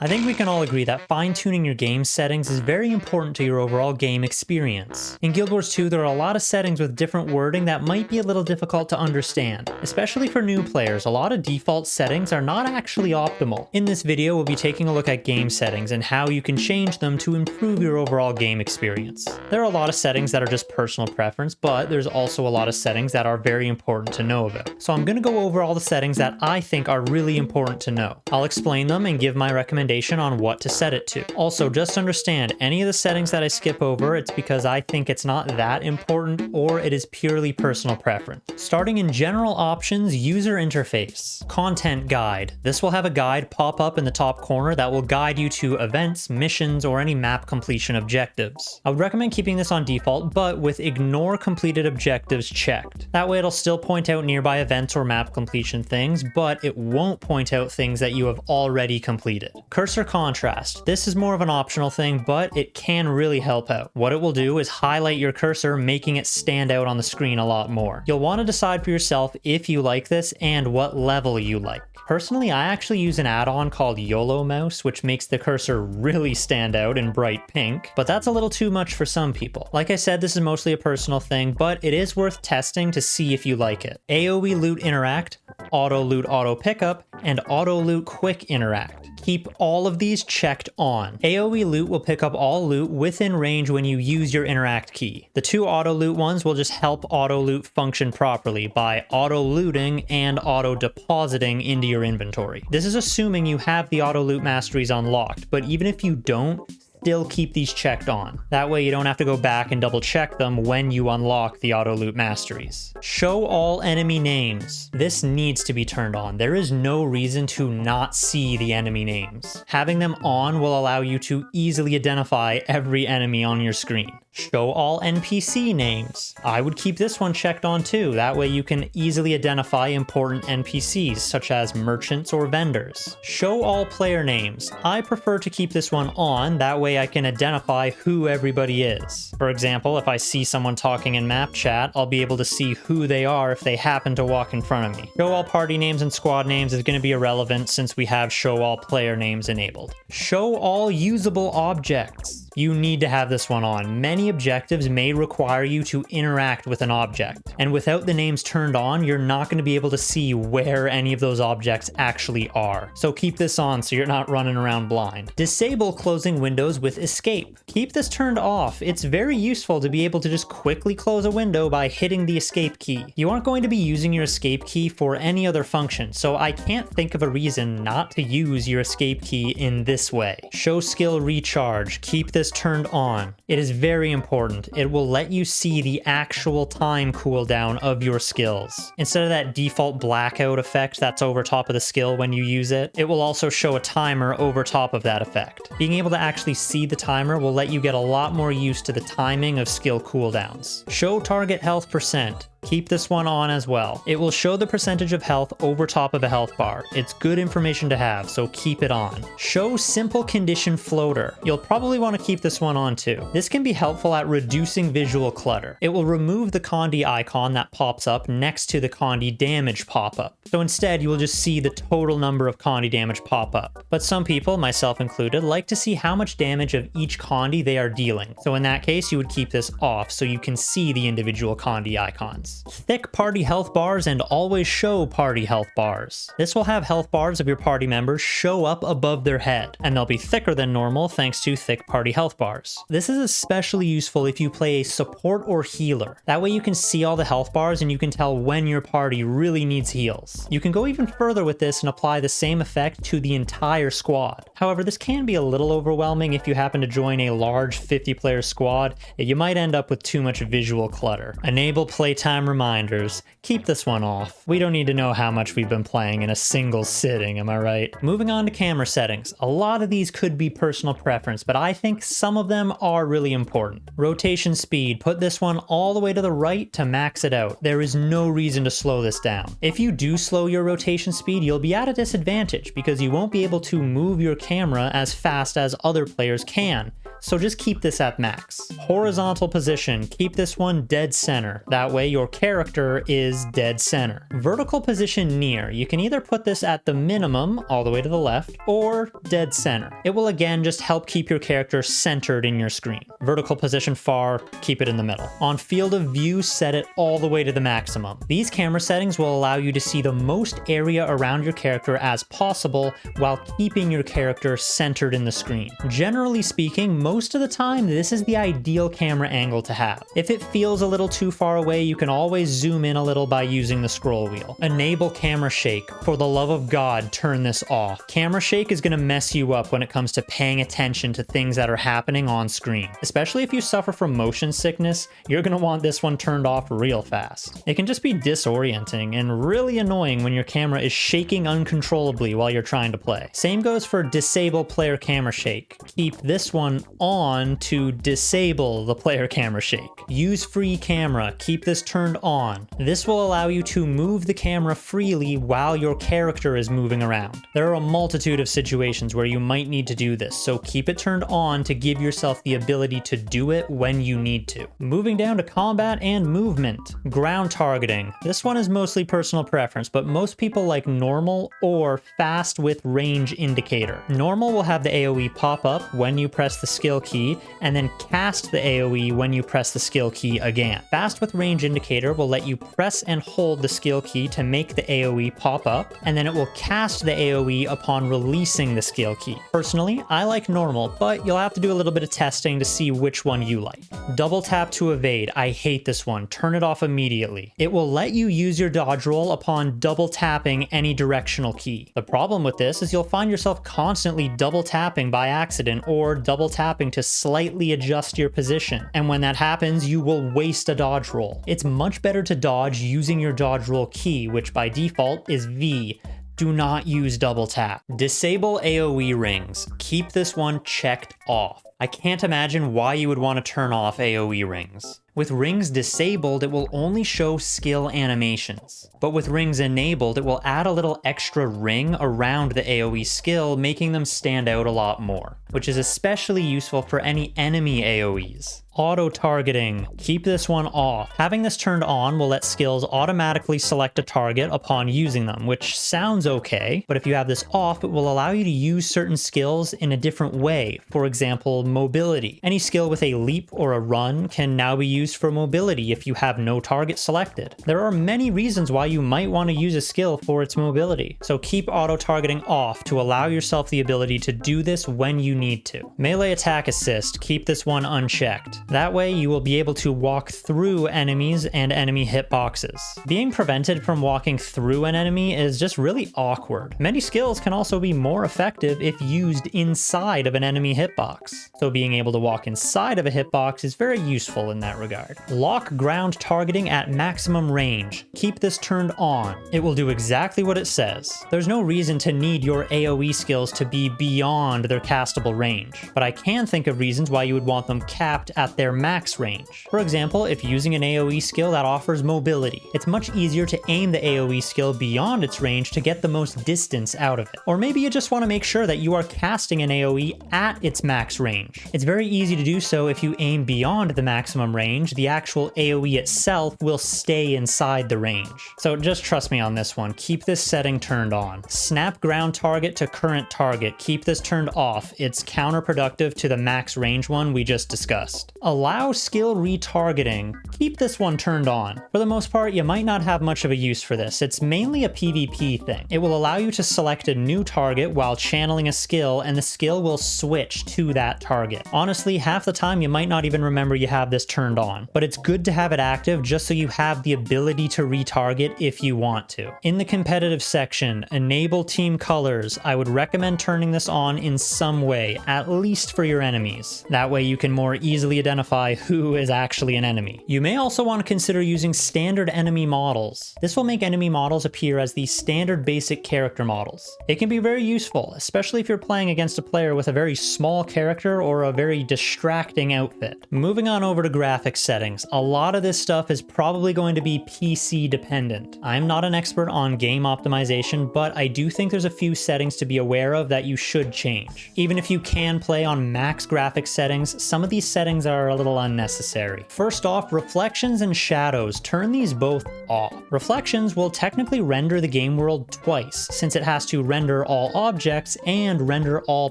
I think we can all agree that fine-tuning your game settings is very important to your overall game experience. In Guild Wars 2, there are a lot of settings with different wording that might be a little difficult to understand. Especially for new players, a lot of default settings are not actually optimal. In this video, we'll be taking a look at game settings and how you can change them to improve your overall game experience. There are a lot of settings that are just personal preference, but there's also a lot of settings that are very important to know about. So I'm going to go over all the settings that I think are really important to know. I'll explain them and give my recommendation on what to set it to. Also, just understand, any of the settings that I skip over, it's because I think it's not that important or it is purely personal preference. Starting in general options, user interface. Content guide. This will have a guide pop up in the top corner that will guide you to events, missions, or any map completion objectives. I would recommend keeping this on default, but with ignore completed objectives checked. That way it'll still point out nearby events or map completion things, but it won't point out things that you have already completed. Cursor contrast. This is more of an optional thing, but it can really help out. What it will do is highlight your cursor, making it stand out on the screen a lot more. You'll want to decide for yourself if you like this and what level you like. Personally, I actually use an add-on called YOLO Mouse, which makes the cursor really stand out in bright pink, but that's a little too much for some people. Like I said, this is mostly a personal thing, but it is worth testing to see if you like it. AOE Loot Interact, Auto Loot Auto Pickup, and Auto Loot Quick Interact. Keep all of these checked on. AOE Loot will pick up all loot within range when you use your interact key. The two auto loot ones will just help auto loot function properly by auto looting and auto depositing into your inventory. This is assuming you have the auto loot masteries unlocked, but even if you don't, still keep these checked on. That way you don't have to go back and double check them when you unlock the auto loot masteries. Show all enemy names. This needs to be turned on. There is no reason to not see the enemy names. Having them on will allow you to easily identify every enemy on your screen. Show all NPC names. I would keep this one checked on too. That way you can easily identify important NPCs such as merchants or vendors. Show all player names. I prefer to keep this one on. That way I can identify who everybody is. For example, if I see someone talking in map chat, I'll be able to see who they are if they happen to walk in front of me. Show all party names and squad names is going to be irrelevant since we have show all player names enabled. Show all usable objects. You need to have this one on. Many objectives may require you to interact with an object, and without the names turned on, you're not going to be able to see where any of those objects actually are. So keep this on so you're not running around blind. Disable closing windows with escape. Keep this turned off. It's very useful to be able to just quickly close a window by hitting the escape key. You aren't going to be using your escape key for any other function, so I can't think of a reason not to use your escape key in this way. Show skill recharge. Keep this turned on. It is very important. It will let you see the actual time cooldown of your skills. Instead of that default blackout effect that's over top of the skill when you use it, it will also show a timer over top of that effect. Being able to actually see the timer will let you get a lot more used to the timing of skill cooldowns. Show target health percent. Keep this one on as well. It will show the percentage of health over top of a health bar. It's good information to have, so keep it on. Show simple condition floater. You'll probably want to keep this one on too. This can be helpful at reducing visual clutter. It will remove the Condi icon that pops up next to the Condi damage pop-up. So instead, you will just see the total number of Condi damage pop up. But some people, myself included, like to see how much damage of each Condi they are dealing. So in that case, you would keep this off so you can see the individual Condi icons. Thick party health bars and always show party health bars. This will have health bars of your party members show up above their head, and they'll be thicker than normal thanks to thick party health bars. This is especially useful if you play a support or healer. That way you can see all the health bars and you can tell when your party really needs heals. You can go even further with this and apply the same effect to the entire squad. However, this can be a little overwhelming if you happen to join a large 50-player squad. You might end up with too much visual clutter. Enable playtime reminders. Keep this one off. We don't need to know how much we've been playing in a single sitting, am I right? Moving on to camera settings. A lot of these could be personal preference, but I think some of them are really important. Rotation speed. Put this one all the way to the right to max it out. There is no reason to slow this down. If you do slow your rotation speed, you'll be at a disadvantage because you won't be able to move your camera as fast as other players can. so just keep this at max. Horizontal position, keep this one dead center. That way your character is dead center. Vertical position near, you can either put this at the minimum, all the way to the left, or dead center. It will again just help keep your character centered in your screen. Vertical position far, keep it in the middle. On field of view, set it all the way to the maximum. These camera settings will allow you to see the most area around your character as possible while keeping your character centered in the screen. Generally speaking, most of the time, this is the ideal camera angle to have. If it feels a little too far away, you can always zoom in a little by using the scroll wheel. Enable camera shake. For the love of God, turn this off. Camera shake is going to mess you up when it comes to paying attention to things that are happening on screen. Especially if you suffer from motion sickness, you're going to want this one turned off real fast. It can just be disorienting and really annoying when your camera is shaking uncontrollably while you're trying to play. Same goes for disable player camera shake. Keep this one on to disable the player camera shake. Use free camera, keep this turned on. This will allow you to move the camera freely while your character is moving around. There are a multitude of situations where you might need to do this, so keep it turned on to give yourself the ability to do it when you need to. Moving down to combat and movement. Ground targeting. This one is mostly personal preference, but most people like normal or fast with range indicator. Normal will have the AoE pop up when you press the skill key, and then cast the AoE when you press the skill key again. Fast with range indicator will let you press and hold the skill key to make the AoE pop up, and then it will cast the AoE upon releasing the skill key. Personally, I like normal, but you'll have to do a little bit of testing to see which one you like. Double tap to evade. I hate this one. Turn it off immediately. It will let you use your dodge roll upon double tapping any directional key. The problem with this is you'll find yourself constantly double tapping by accident or double tapping to slightly adjust your position. And when that happens, you will waste a dodge roll. It's much better to dodge using your dodge roll key, which by default is V. Do not use double tap. Disable AOE Rings. Keep this one checked off. I can't imagine why you would want to turn off AOE Rings. With rings disabled, it will only show skill animations. But with rings enabled, it will add a little extra ring around the AOE skill, making them stand out a lot more, which is especially useful for any enemy AOEs. Auto-targeting. Keep this one off. Having this turned on will let skills automatically select a target upon using them, which sounds okay, but if you have this off, it will allow you to use certain skills in a different way. For example, mobility. Any skill with a leap or a run can now be used for mobility if you have no target selected. There are many reasons why you might want to use a skill for its mobility, so keep auto-targeting off to allow yourself the ability to do this when you need to. Melee attack assist. Keep this one unchecked. That way you will be able to walk through enemies and enemy hitboxes. Being prevented from walking through an enemy is just really awkward. Many skills can also be more effective if used inside of an enemy hitbox, so being able to walk inside of a hitbox is very useful in that regard. Lock ground targeting at maximum range. Keep this turned on. It will do exactly what it says. There's no reason to need your AoE skills to be beyond their castable range, but I can think of reasons why you would want them capped at their max range. For example, if using an AoE skill that offers mobility, it's much easier to aim the AoE skill beyond its range to get the most distance out of it. Or maybe you just want to make sure that you are casting an AoE at its max range. It's very easy to do so if you aim beyond the maximum range. The actual AoE itself will stay inside the range. So just trust me on this one. Keep this setting turned on. Snap ground target to current target. Keep this turned off. It's counterproductive to the max range one we just discussed. Allow skill retargeting. Keep this one turned on. For the most part, you might not have much of a use for this. It's mainly a PvP thing. It will allow you to select a new target while channeling a skill, and the skill will switch to that target. Honestly, half the time you might not even remember you have this turned on, but it's good to have it active just so you have the ability to retarget if you want to. In the competitive section, enable team colors. I would recommend turning this on in some way, at least for your enemies. That way you can more easily identify who is actually an enemy. You may also want to consider using standard enemy models. This will make enemy models appear as the standard basic character models. It can be very useful, especially if you're playing against a player with a very small character hair or a very distracting outfit. Moving on over to graphics settings, a lot of this stuff is probably going to be PC dependent. I'm not an expert on game optimization, but I do think there's a few settings to be aware of that you should change. Even if you can play on max graphics settings, some of these settings are a little unnecessary. First off, reflections and shadows, turn these both off. Reflections will technically render the game world twice, since it has to render all objects and render all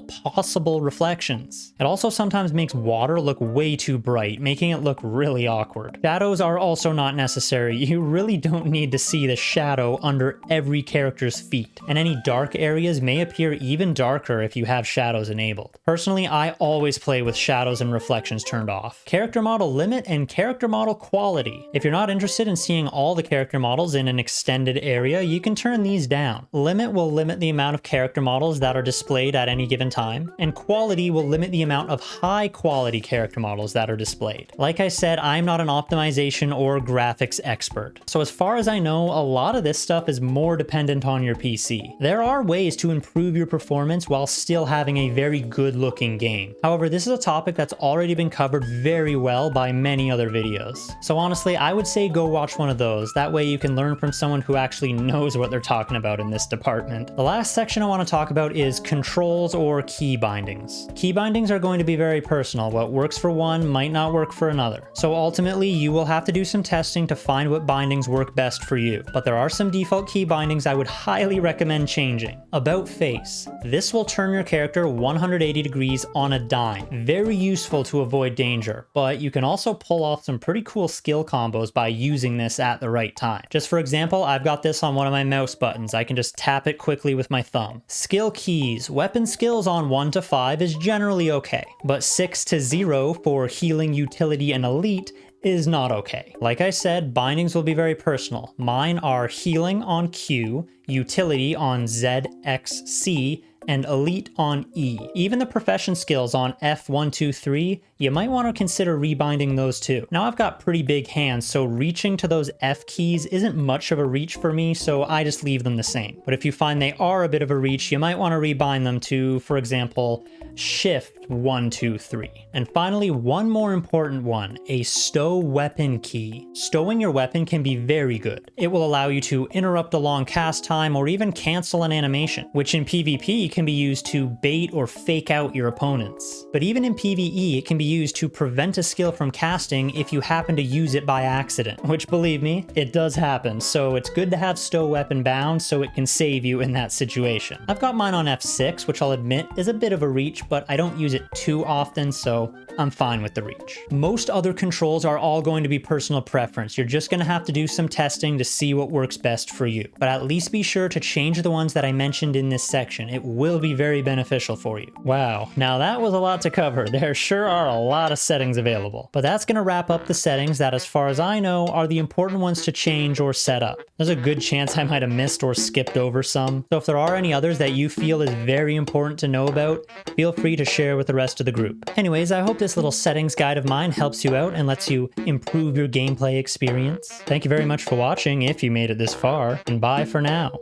possible reflections. It also sometimes makes water look way too bright, making it look really awkward. Shadows are also not necessary. You really don't need to see the shadow under every character's feet, and any dark areas may appear even darker if you have shadows enabled. Personally, I always play with shadows and reflections turned off. Character model limit and character model quality. If you're not interested in seeing all the character models in an extended area, you can turn these down. Limit will limit the amount of character models that are displayed at any given time, and quality will limit the amount of high quality character models that are displayed. Like I said, I'm not an optimization or graphics expert, so as far as I know, a lot of this stuff is more dependent on your PC. There are ways to improve your performance while still having a very good looking game. However, this is a topic that's already been covered very well by many other videos. So honestly, I would say go watch one of those. That way you can learn from someone who actually knows what they're talking about in this department. The last section I want to talk about is controls or key bindings. Key bindings are going to be very personal. What works for one might not work for another. So ultimately, you will have to do some testing to find what bindings work best for you. But there are some default key bindings I would highly recommend changing. About face. This will turn your character 180 degrees on a dime. Very useful to avoid danger, but you can also pull off some pretty cool skill combos by using this at the right time. Just for example, I've got this on one of my mouse buttons. I can just tap it quickly with my thumb. Skill keys. Weapon skills on 1 to 5 is generally okay, but 6 to 0 for healing, utility, and elite is not okay. Like I said, bindings will be very personal. Mine are healing on Q, utility on Z, X, C, and elite on E. Even the profession skills on F1, 2, 3, you might want to consider rebinding those too. Now I've got pretty big hands, so reaching to those F keys isn't much of a reach for me, so I just leave them the same. But if you find they are a bit of a reach, you might want to rebind them to, for example, Shift 1, 2, 3. And finally, one more important one, a stow weapon key. Stowing your weapon can be very good. It will allow you to interrupt a long cast time or even cancel an animation, which in PvP can be used to bait or fake out your opponents. But even in PvE, it can be used to prevent a skill from casting if you happen to use it by accident, which believe me, it does happen, so it's good to have stow weapon bound so it can save you in that situation. I've got mine on F6, which I'll admit is a bit of a reach, but I don't use it too often, so I'm fine with the reach. Most other controls are all going to be personal preference. You're just going to have to do some testing to see what works best for you. But at least be sure to change the ones that I mentioned in this section. It will be very beneficial for you. Wow, now that was a lot to cover. There sure are a lot of settings available. But that's going to wrap up the settings that, as far as I know, are the important ones to change or set up. There's a good chance I might have missed or skipped over some. So if there are any others that you feel is very important to know about, feel free to share with the rest of the group. Anyways, I hope this little settings guide of mine helps you out and lets you improve your gameplay experience. Thank you very much for watching if you made it this far, and bye for now.